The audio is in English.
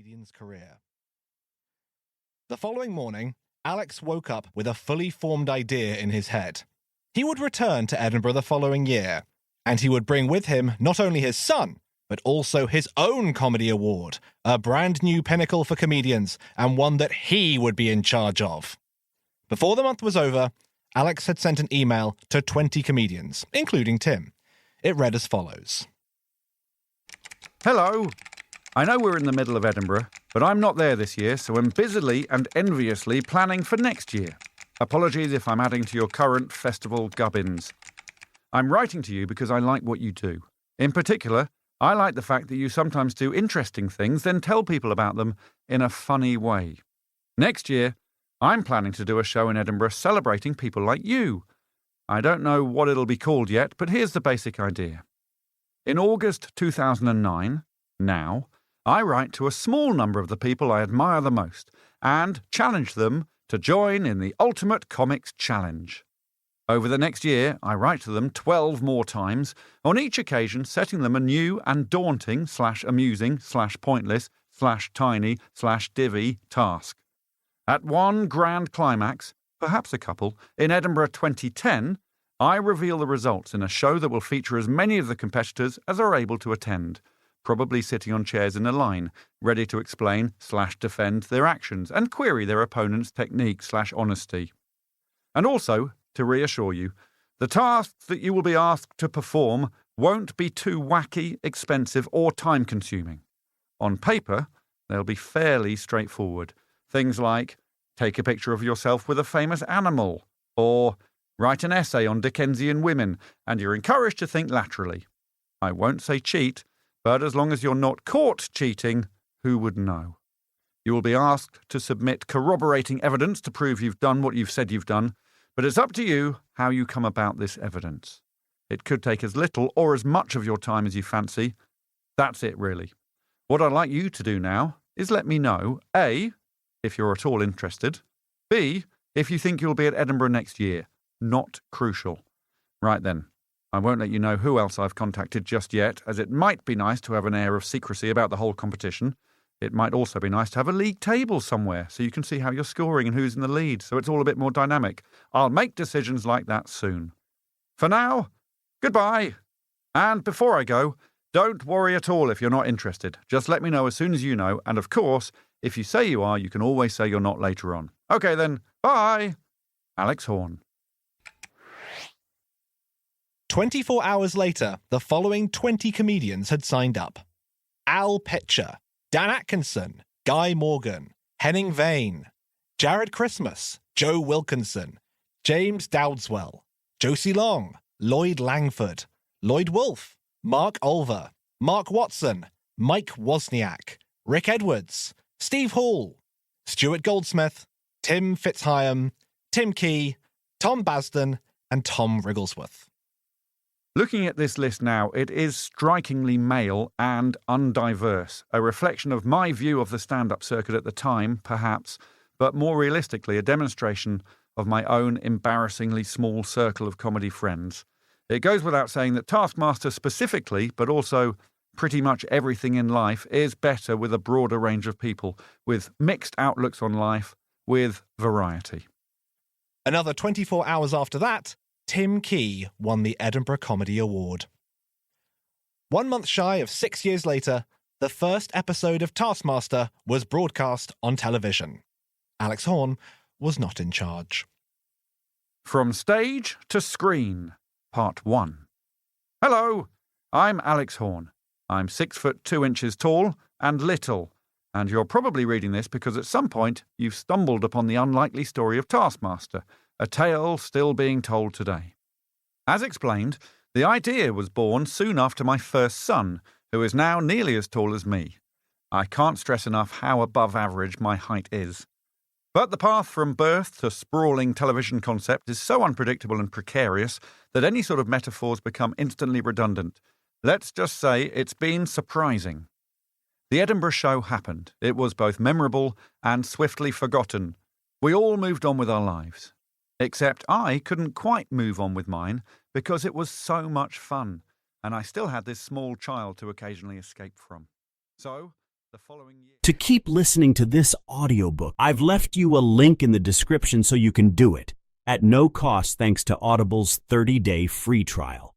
comedian's career. The following morning, Alex woke up with a fully formed idea in his head. He would return to Edinburgh the following year, and he would bring with him not only his son, but also his own comedy award, a brand new pinnacle for comedians, and one that he would be in charge of. Before the month was over, Alex had sent an email to 20 comedians, including Tim. It read as follows. Hello. I know we're in the middle of Edinburgh, but I'm not there this year, so I'm busily and enviously planning for next year. Apologies if I'm adding to your current festival gubbins. I'm writing to you because I like what you do. In particular, I like the fact that you sometimes do interesting things, then tell people about them in a funny way. Next year, I'm planning to do a show in Edinburgh celebrating people like you. I don't know what it'll be called yet, but here's the basic idea. In August 2009, now, I write to a small number of the people I admire the most and challenge them to join in the Ultimate Comics Challenge. Over the next year, I write to them 12 more times, on each occasion setting them a new and daunting /amusing/pointless/tiny/divvy task. At one grand climax, perhaps a couple, in Edinburgh 2010, I reveal the results in a show that will feature as many of the competitors as are able to attend, probably sitting on chairs in a line, ready to explain/defend their actions and query their opponent's technique/honesty. And also, to reassure you, the tasks that you will be asked to perform won't be too wacky, expensive, or time-consuming. On paper, they'll be fairly straightforward. Things like, take a picture of yourself with a famous animal, or write an essay on Dickensian women, and you're encouraged to think laterally. I won't say cheat, but as long as you're not caught cheating, who would know? You will be asked to submit corroborating evidence to prove you've done what you've said you've done, but it's up to you how you come about this evidence. It could take as little or as much of your time as you fancy. That's it, really. What I'd like you to do now is let me know, A, if you're at all interested, B, if you think you'll be at Edinburgh next year. Not crucial. Right then. I won't let you know who else I've contacted just yet, as it might be nice to have an air of secrecy about the whole competition. It might also be nice to have a league table somewhere so you can see how you're scoring and who's in the lead, so it's all a bit more dynamic. I'll make decisions like that soon. For now, goodbye. And before I go, don't worry at all if you're not interested. Just let me know as soon as you know, and of course, if you say you are, you can always say you're not later on. Okay then, bye. Alex Horne. 24 hours later, the following 20 comedians had signed up. Al Pitcher, Dan Atkinson, Guy Morgan, Henning Vane, Jared Christmas, Joe Wilkinson, James Dowdswell, Josie Long, Lloyd Langford, Lloyd Wolfe, Mark Olver, Mark Watson, Mike Wozniak, Rick Edwards, Steve Hall, Stuart Goldsmith, Tim Fitzhyam, Tim Key, Tom Basden, and Tom Wrigglesworth. Looking at this list now, it is strikingly male and undiverse, a reflection of my view of the stand-up circuit at the time, perhaps, but more realistically, a demonstration of my own embarrassingly small circle of comedy friends. It goes without saying that Taskmaster specifically, but also pretty much everything in life, is better with a broader range of people, with mixed outlooks on life, with variety. Another 24 hours after that, Tim Key won the Edinburgh Comedy Award. 1 month shy of 6 years later, the first episode of Taskmaster was broadcast on television. Alex Horne was not in charge. From Stage to Screen, Part 1. Hello, I'm Alex Horne. I'm 6'2" tall and little, and you're probably reading this because at some point you've stumbled upon the unlikely story of Taskmaster, a tale still being told today. As explained, the idea was born soon after my first son, who is now nearly as tall as me. I can't stress enough how above average my height is. But the path from birth to sprawling television concept is so unpredictable and precarious that any sort of metaphors become instantly redundant. Let's just say it's been surprising. The Edinburgh show happened. It was both memorable and swiftly forgotten. We all moved on with our lives. Except I couldn't quite move on with mine because it was so much fun, and I still had this small child to occasionally escape from. So the following year. To keep listening to this audiobook, I've left you a link in the description so you can do it at no cost thanks to Audible's 30-day free trial.